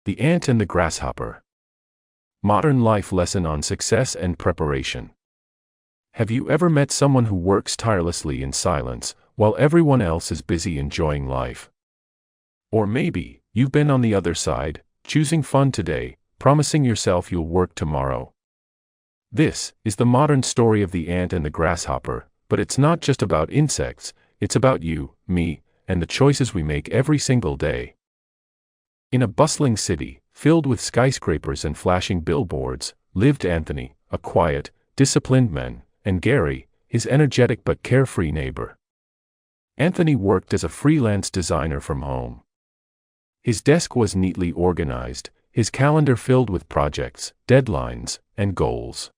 The Ant and the Grasshopper. Modern life lesson on success and preparation. Have you ever met someone who works tirelessly in silence, while everyone else is busy enjoying life? Or maybe, you've been on the other side, choosing fun today, promising yourself you'll work tomorrow. This is the modern story of the ant and the grasshopper, but it's not just about insects, it's about you, me, and the choices we make every single day. In a bustling city, filled with skyscrapers and flashing billboards, lived Anthony, a quiet, disciplined man, and Gary, his energetic but carefree neighbor. Anthony worked as a freelance designer from home. His desk was neatly organized, his calendar filled with projects, deadlines, and goals.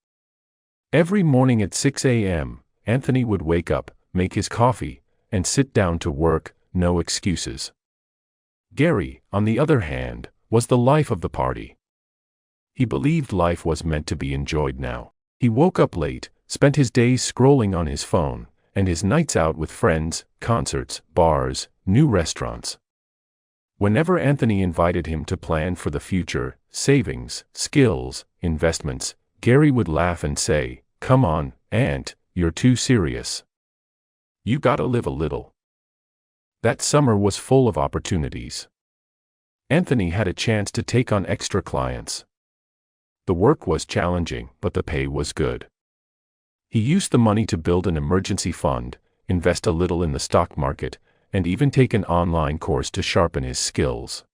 Every morning at 6 a.m., Anthony would wake up, make his coffee, and sit down to work, no excuses. Gary, on the other hand, was the life of the party. He believed life was meant to be enjoyed now. He woke up late, spent his days scrolling on his phone, and his nights out with friends, concerts, bars, new restaurants. Whenever Anthony invited him to plan for the future, savings, skills, investments, Gary would laugh and say, "Come on, Ant, you're too serious. You gotta live a little." That summer was full of opportunities. Anthony had a chance to take on extra clients. The work was challenging, but the pay was good. He used the money to build an emergency fund, invest a little in the stock market, and even take an online course to sharpen his skills.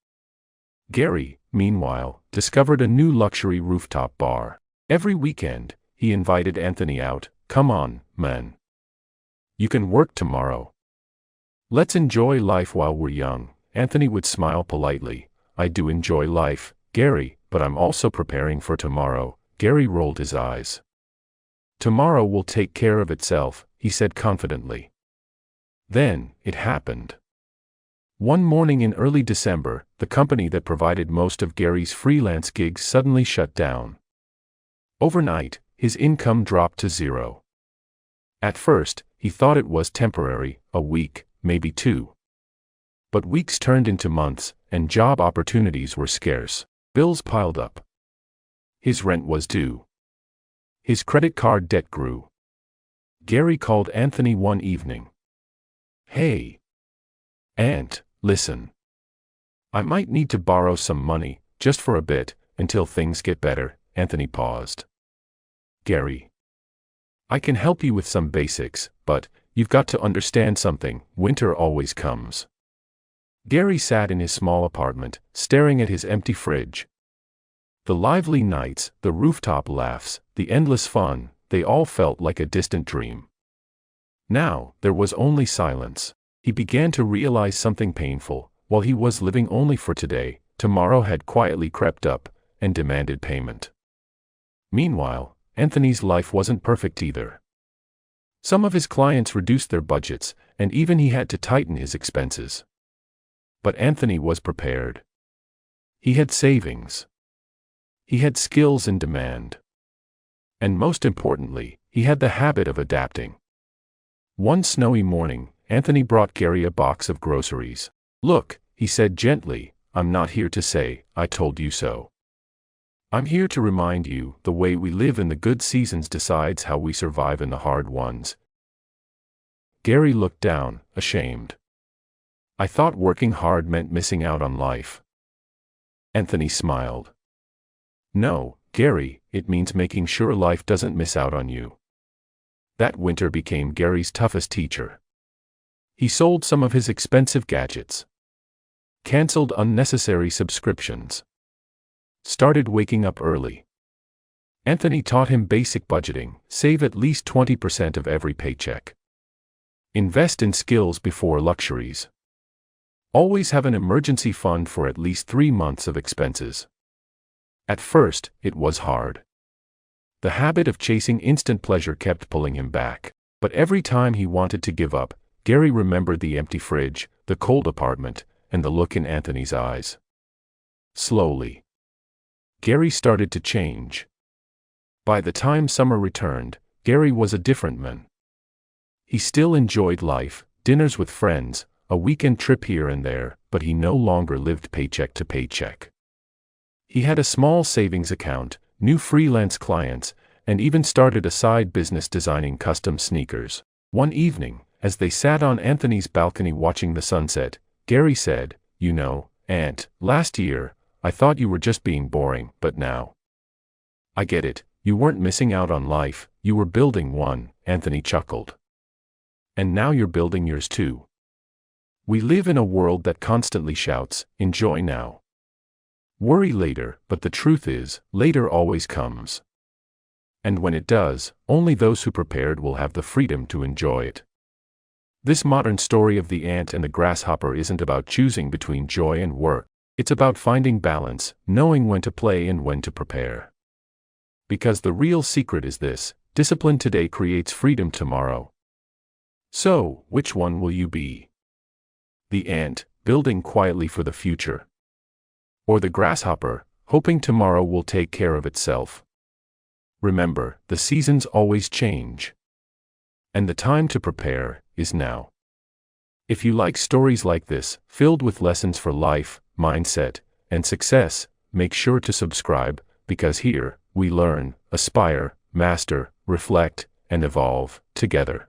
Gary, meanwhile, discovered a new luxury rooftop bar. Every weekend, he invited Anthony out. "Come on, man. You can work tomorrow. Let's enjoy life while we're young." Anthony would smile politely. "I do enjoy life, Gary, but I'm also preparing for tomorrow." Gary rolled his eyes. "Tomorrow will take care of itself," he said confidently. Then, it happened. One morning in early December, the company that provided most of Gary's freelance gigs suddenly shut down. Overnight, his income dropped to zero. At first, he thought it was temporary, a week, maybe two. But weeks turned into months, and job opportunities were scarce. Bills piled up. His rent was due. His credit card debt grew. Gary called Anthony one evening. "Hey, Ant, listen. I might need to borrow some money, just for a bit, until things get better." Anthony paused. "Gary, I can help you with some basics, but you've got to understand something: winter always comes." Gary sat in his small apartment, staring at his empty fridge. The lively nights, the rooftop laughs, the endless fun, they all felt like a distant dream. Now, there was only silence. He began to realize something painful. While he was living only for today, tomorrow had quietly crept up and demanded payment. Meanwhile, Anthony's life wasn't perfect either. Some of his clients reduced their budgets, and even he had to tighten his expenses. But Anthony was prepared. He had savings. He had skills in demand. And most importantly, he had the habit of adapting. One snowy morning, Anthony brought Gary a box of groceries. "Look," he said gently, "I'm not here to say, 'I told you so.' I'm here to remind you, the way we live in the good seasons decides how we survive in the hard ones." Gary looked down, ashamed. "I thought working hard meant missing out on life." Anthony smiled. "No, Gary, it means making sure life doesn't miss out on you." That winter became Gary's toughest teacher. He sold some of his expensive gadgets, canceled unnecessary subscriptions, started waking up early. Anthony taught him basic budgeting: save at least 20% of every paycheck. Invest in skills before luxuries. Always have an emergency fund for at least 3 months of expenses. At first, it was hard. The habit of chasing instant pleasure kept pulling him back. But every time he wanted to give up, Gary remembered the empty fridge, the cold apartment, and the look in Anthony's eyes. Slowly, Gary started to change. By the time summer returned, Gary was a different man. He still enjoyed life, dinners with friends, a weekend trip here and there, but he no longer lived paycheck to paycheck. He had a small savings account, new freelance clients, and even started a side business designing custom sneakers. One evening, as they sat on Anthony's balcony watching the sunset, Gary said, "You know, Ant, last year, I thought you were just being boring, but now I get it. You weren't missing out on life, you were building one," Anthony chuckled. "And now you're building yours too." We live in a world that constantly shouts, "Enjoy now. Worry later," but the truth is, later always comes. And when it does, only those who prepared will have the freedom to enjoy it. This modern story of the ant and the grasshopper isn't about choosing between joy and work. It's about finding balance, knowing when to play and when to prepare. Because the real secret is this: discipline today creates freedom tomorrow. So, which one will you be? The ant, building quietly for the future? Or the grasshopper, hoping tomorrow will take care of itself? Remember, the seasons always change. And the time to prepare is now. If you like stories like this, filled with lessons for life, mindset, and success, make sure to subscribe, because here, we learn, aspire, master, reflect, and evolve together.